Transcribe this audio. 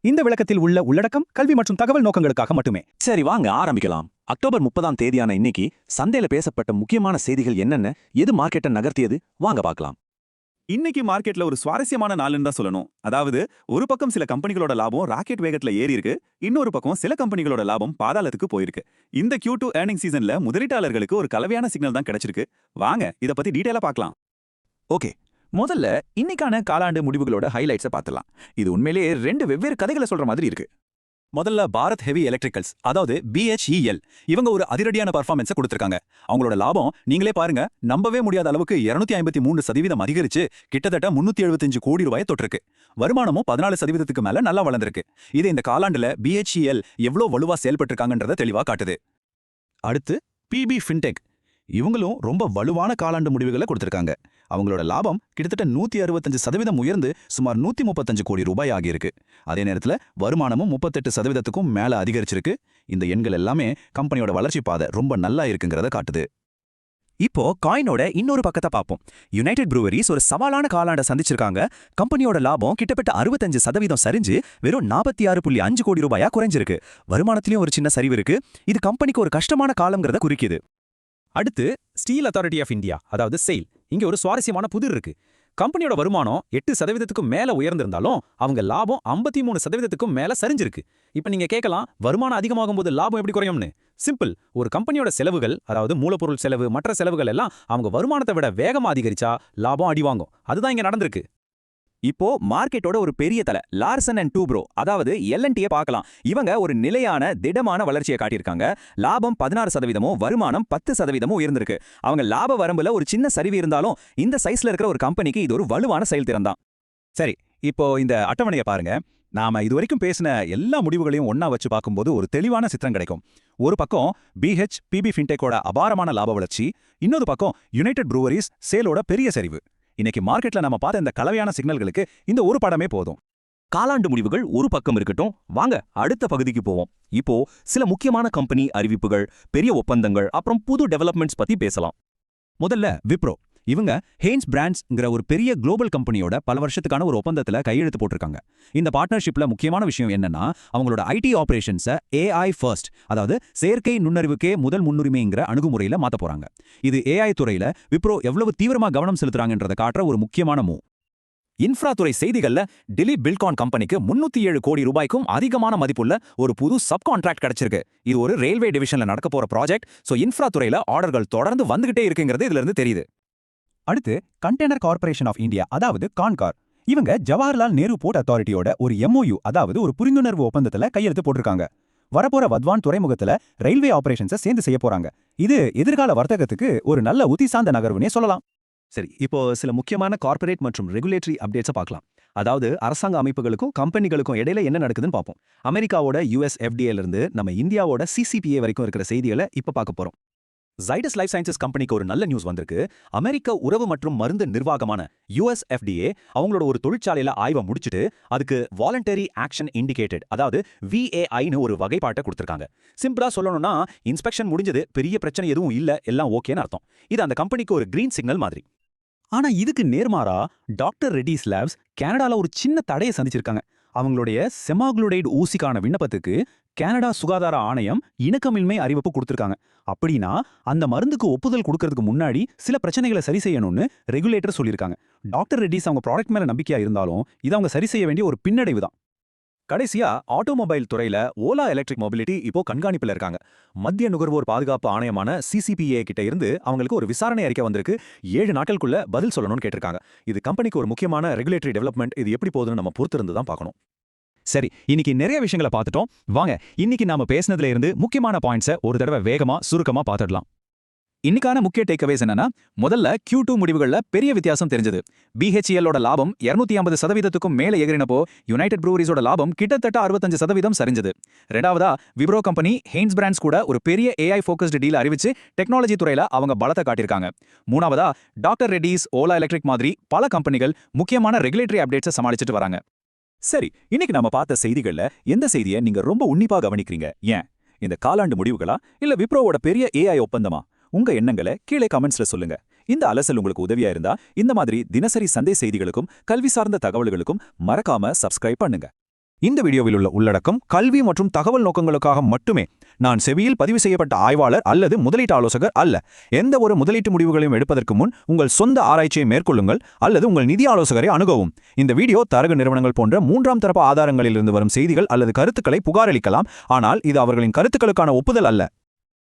இந்த விளக்கத்தில் உள்ள உள்ளடக்கம் கல்வி மற்றும் தகவல் நோக்கங்களுக்காக மட்டுமே. சரி, வாங்க ஆரம்பிக்கலாம். அக்டோபர் 30ஆம் தேதியான இன்னைக்கு சந்தையில பேசப்பட்ட முக்கியமான செய்திகள் என்னென்ன, எது மார்க்கெட்டை நகர்த்தியது, வாங்க பார்க்கலாம். இன்னைக்கு மார்க்கெட்ல ஒரு சுவாரஸ்யமான நாள்னு தான் சொல்லணும். அதாவது ஒரு பக்கம் சில கம்பெனிகளோட லாபம் ராக்கெட் வேகத்துல ஏறி இருக்கு, இன்னொரு பக்கம் சில கம்பெனிகளோட லாபம் பாதாளத்துக்கு போயிருக்கு. இந்த Q2 ஏர்னிங் சீசன்ல முதலீட்டாளர்களுக்கு ஒரு கலவையான சிக்னல் தான் கிடைச்சிருக்கு. வாங்க இத பத்தி டீடைலா பார்க்கலாம். ஓகே, முதல்ல இன்னைக்கான காலாண்டு முடிவுகளோட ஹைலைட்ஸை பார்த்துலாம். இது உண்மையிலேயே ரெண்டு வெவ்வேறு கதைகளை சொல்ற மாதிரி இருக்கு. முதல்ல பாரத் ஹெவி எலக்ட்ரிக்கல்ஸ், அதாவது BHEL, இவங்க ஒரு அதிரடியான பர்ஃபார்மன்ஸை கொடுத்திருக்காங்க. அவங்களோட லாபம் நீங்களே பாருங்க, நம்பவே முடியாத அளவுக்கு 253% அதிகரிச்சு கிட்டத்தட்ட 375 கோடி ரூபாயை தொட்டிருக்கு. வருமானமும் 14% மேல நல்லா வளர்ந்திருக்கு. இது இந்த காலாண்டுல BHEL எவ்வளவு வலுவா செயல்பட்டிருக்காங்கன்றத தெளிவா காட்டுது. அடுத்து PB ஃபின்டெக், இவங்களும் ரொம்ப வலுவான காலாண்டு முடிவுகளை கொடுத்திருக்காங்க. அவங்களோட லாபம் கிட்டத்தட்ட 165% உயர்ந்து சுமார் 135 கோடி ரூபாய் ஆகியிருக்கு. அதே நேரத்தில் வருமானமும் 38%க்கும் மேல அதிகரிச்சிருக்கு. இந்த எண்கள் எல்லாமே கம்பெனியோட வளர்ச்சி பாதை ரொம்ப நல்லா இருக்குங்கிறத காட்டுது. இப்போ காயினோட இன்னொரு பக்கத்தை பார்ப்போம். யுனைடெட் ப்ரூவரிஸ் ஒரு சவாலான காலாண்டை சந்திச்சிருக்காங்க. கம்பெனியோட லாபம் கிட்டத்தட்ட 65% சரிஞ்சு வெறும் 46.5 கோடி ரூபாயா குறைஞ்சிருக்கு. வருமானத்திலையும் ஒரு சின்ன சரிவு இருக்கு. இது கம்பெனிக்கு ஒரு கஷ்டமான காலம்ங்கிறத குறிக்குது. அடுத்து ஸ்டீல் அத்தாரிட்டி ஆஃப் இந்தியா, அதாவது SAIL. இங்க ஒரு சுவாரஸ்யமான புதிர் இருக்கு. கம்பெனியோட வருமானம் 8%க்கும் மேல உயர்ந்திருந்தாலும் அவங்க லாபம் 53%க்கும் மேல சரிஞ்சிருக்கு. இப்ப நீங்க கேட்கலாம், வருமானம் அதிகமாகும் போது லாபம் எப்படி குறையும்னு? சிம்பிள். ஒரு கம்பெனியோட செலவுகள், அதாவது மூலப்பொருள் செலவு, மற்ற செலவுகள் எல்லாம் அவங்க வருமானத்தை விட வேகமா அதிகரிச்சா லாபம் அடி வாங்கும். அதுதான் இங்க நடந்திருக்கு. இப்போ மார்க்கெட்டோட ஒரு பெரிய தலை லார்சன் அண்ட் டூப்ரோ, அதாவது LNT பார்க்கலாம். இவங்க ஒரு நிலையான திடமான வளர்ச்சியை காட்டியிருக்காங்க. லாபம் 16%, வருமானம் 10% உயர்ந்திருக்கு. அவங்க லாப வரம்புல ஒரு சின்ன சரிவு இருந்தாலும் இந்த சைஸ்ல இருக்கிற ஒரு கம்பெனிக்கு இது ஒரு வலுவான செயல்திறன் தான். சரி, இப்போ இந்த அட்டவணையை பாருங்க. நாம இதுவரைக்கும் பேசின எல்லா முடிவுகளையும் ஒன்னா வச்சு பார்க்கும்போது ஒரு தெளிவான சித்திரம் கிடைக்கும். ஒரு பக்கம் PB ஃபின்டெக்கோட அபாரமான லாப வளர்ச்சி, இன்னொரு பக்கம் யுனைடெட் ப்ரூவரிஸ் SAILோட பெரிய சரிவு. இன்னைக்கு மார்க்கெட்ல நம்ம பார்த்த இந்த கலவையான சிக்னல்களுக்கு இந்த ஒரு படமே போதும். காலாண்டு முடிவுகள் ஒரு பக்கம் இருக்கட்டும், வாங்க அடுத்த பகுதிக்கு போவோம். இப்போ சில முக்கியமான கம்பெனி அறிவிப்புகள், பெரிய ஒப்பந்தங்கள், அப்புறம் புது டெவலப்மெண்ட்ஸ் பத்தி பேசலாம். முதல்ல விப்ரோ. இவங்க ஹெய்ன்ஸ் பிராண்ட்ஸ்ங்கிற ஒரு பெரிய குளோபல் கம்பெனியோட பல வருஷத்துக்கான ஒரு ஒப்பந்தத்துல கையெழுத்து போட்டிருக்காங்க. இந்த பார்ட்னர்ஷிப்ல முக்கியமான விஷயம் என்னன்னா, அவங்களோட IT ஆபரேஷன்ஸை AI ஃபர்ஸ்ட், அதாவது செயற்கை நுண்ணறிவுக்கே முதல் முன்னுரிமைங்கிற அணுகுமுறையில மாத்த போறாங்க. இது AI துறையில விப்ரோ எவ்வளவு தீவிரமா கவனம் செலுத்துறாங்கன்றதை காட்டுற ஒரு முக்கியமான மூவ். இன்ஃப்ராதுறை செய்திகள்ல டெல்லி பில்கான் கம்பெனிக்கு 307 கோடி ரூபாய்க்கும் அதிகமான மதிப்புள்ள ஒரு புது சப் கான்ட்ராக்ட் கிடைச்சிருக்கு. இது ஒரு ரயில்வே டிவிஷன்ல நடக்க போற ப்ராஜெக்ட். சோ இன்ஃப்ராதுறையில ஆர்டர்கள் தொடர்ந்து வந்துகிட்டே இருக்குங்கிறது இதுல இருந்து தெரியுது. அடுத்து கண்டெய்னர் கார்ப்பரேஷன் ஆஃப் இந்தியா, அதாவது கான்கார். இவங்க ஜவஹர்லால் நேரு போர்ட் அத்தாரிட்டியோட ஒரு MOU, அதாவது ஒரு புரிந்துணர்வு ஒப்பந்தத்துல கையெழுத்து போட்டிருக்காங்க. வரப்போற வத்வான் துறைமுகத்துல ரயில்வே ஆபரேஷன்ஸை சேர்ந்து செய்ய போறாங்க. இது எதிர்கால வர்த்தகத்துக்கு ஒரு நல்ல உத்தி சார்ந்த நகர்வுனே சொல்லலாம். சரி, இப்போ சில முக்கியமான கார்ப்பரேட் மற்றும் ரெகுலேட்டரி அப்டேட்ஸை பார்க்கலாம். அதாவது அரசாங்க அமைப்புகளுக்கும் கம்பெனிகளுக்கும் இடையில என்ன நடக்குதுன்னு பார்ப்போம். அமெரிக்காவோட US FDA இருந்து நம்ம இந்தியாவோட CCPA வரைக்கும் இருக்கிற செய்திகளை இப்ப பார்க்க போறோம். ஜைடஸ் லைஃப் சயின்சஸ் கம்பெனிக்கு ஒரு நல்ல நியூஸ் வந்திருக்கு. அமெரிக்க உறவு மற்றும் மருந்து நிர்வாகமான US FDA அவங்களோட ஒரு தொழிற்சாலையில ஆய்வை முடிச்சுட்டு அதுக்கு வாலண்டரி ஆக்ஷன் இண்டிகேட்டட், அதாவது VAIன்னு ஒரு வகைப்பாட்டை கொடுத்திருக்காங்க. சிம்பிளா சொல்லணும்னா, இன்ஸ்பெக்ஷன் முடிஞ்சது, பெரிய பிரச்சனை எதுவும் இல்ல, எல்லாம் ஓகேன்னு அர்த்தம். இது அந்த கம்பெனிக்கு ஒரு கிரீன் சிக்னல் மாதிரி. ஆனா இதுக்கு நேர்மாறா டாக்டர் ரெட்டிஸ் லேப்ஸ் கனடால ஒரு சின்ன தடையை சந்திச்சிருக்காங்க. அவங்களுடைய செமாகுளுடைடு ஊசிக்கான விண்ணப்பத்துக்கு கனடா சுகாதார ஆணையம் இணக்கமின்மை அறிவிப்பு கொடுத்திருக்காங்க. அப்படின்னா அந்த மருந்துக்கு ஒப்புதல் கொடுக்கறதுக்கு முன்னாடி சில பிரச்சனைகளை சரி செய்யணும்னு ரெகுலேட்டர் சொல்லியிருக்காங்க. டாக்டர் ரெட்டிஸ் அவங்க ப்ராடக்ட் மேல நம்பிக்கையா இருந்தாலும் இது அவங்க சரி செய்ய வேண்டிய ஒரு பின்னடைவு தான். கடைசியா ஆட்டோமொபைல் துறையில ஓலா எலக்ட்ரிக் மொபிலிட்டி இப்போ கண்காணிப்புல இருக்காங்க. மத்திய நுகர்வோர் பாதுகாப்பு ஆணையமான CCPA கிட்ட இருந்து அவங்களுக்கு ஒரு விசாரணை அறிக்கை வந்திருக்கு. 7 நாட்களுக்குள்ள பதில் சொல்லணும்னு கேட்டிருக்காங்க. இது கம்பெனிக்கு ஒரு முக்கியமான ரெகுலேட்டரி டெவலப்மெண்ட். இது எப்படி போகுதுன்னு நம்ம பொறுத்திருந்து தான் பார்க்கணும். சரி, இன்னைக்கு நிறைய விஷயங்களை பார்த்துட்டோம். வாங்க இன்னைக்கு நாம பேசினதுல இருந்து முக்கியமான பாயிண்ட்ஸை ஒரு தடவை வேகமா சுருக்கமா பார்த்துடலாம். இன்னைக்கான முக்கிய டேக்அவேஸ் என்னன்னா, முதல்ல Q2 முடிவுகள்ல பெரிய வித்தியாசம் தெரிஞ்சது. BHELோட லாபம் 250%க்கும் மேல எகிரினப்போ யுனைடெட் ப்ரூவரிஸோட லாபம் கிட்டத்தட்ட 65% சரிஞ்சது. ரெண்டாவதா விப்ரோ கம்பெனி ஹெய்ன்ஸ் பிராண்ட்ஸ் கூட ஒரு பெரிய AI ஃபோக்கஸ்டு டீல் அறிவிச்சு டெக்னாலஜி துறையில அவங்க பலத்தை காட்டியிருக்காங்க. மூணாவதா டாக்டர் ரெட்டிஸ், ஓலா எலக்ட்ரிக் மாதிரி பல கம்பெனிகள் முக்கியமான ரெகுலேட்டரி அப்டேட்ஸை சமாளிச்சுட்டு வராங்க. சரி, இன்னைக்கு நம்ம பார்த்த செய்திகள்ல எந்த செய்தியை நீங்க ரொம்ப உன்னிப்பா கவனிக்கிறீங்க? ஏன் இந்த காலாண்டு முடிவுகளா, இல்ல விப்ரோவோட பெரிய AI ஒப்பந்தமா? உங்க எண்ணங்களை கீழே கமெண்ட்ஸ்ல சொல்லுங்க. இந்த அலசல் உங்களுக்கு உதவியா இருந்தா இந்த மாதிரி தினசரி சந்தை செய்திகளுக்கும் கல்வி சார்ந்த தகவல்களுக்கும் மறக்காம சப்ஸ்கிரைப் பண்ணுங்க. இந்த வீடியோவில் உள்ள உள்ளடக்கம் கல்வி மற்றும் தகவல் நோக்கங்களுக்காக மட்டுமே. நான் செபியில் பதிவு செய்யப்பட்ட ஆய்வாளர் அல்லது முதலீட்டு ஆலோசகர் அல்ல. எந்த ஒரு முதலீட்டு முடிவுகளையும் எடுப்பதற்கு முன் உங்கள் சொந்த ஆராய்ச்சியை மேற்கொள்ளுங்கள் அல்லது உங்கள் நிதி ஆலோசகரை அணுகவும். இந்த வீடியோ தரகு நிறுவனங்கள் போன்ற மூன்றாம் தரப்பு ஆதாரங்களிலிருந்து வரும் செய்திகள் அல்லது கருத்துக்களை புகாரளிக்கலாம், ஆனால் இது அவர்களின் கருத்துக்களுக்கான ஒப்புதல் அல்ல.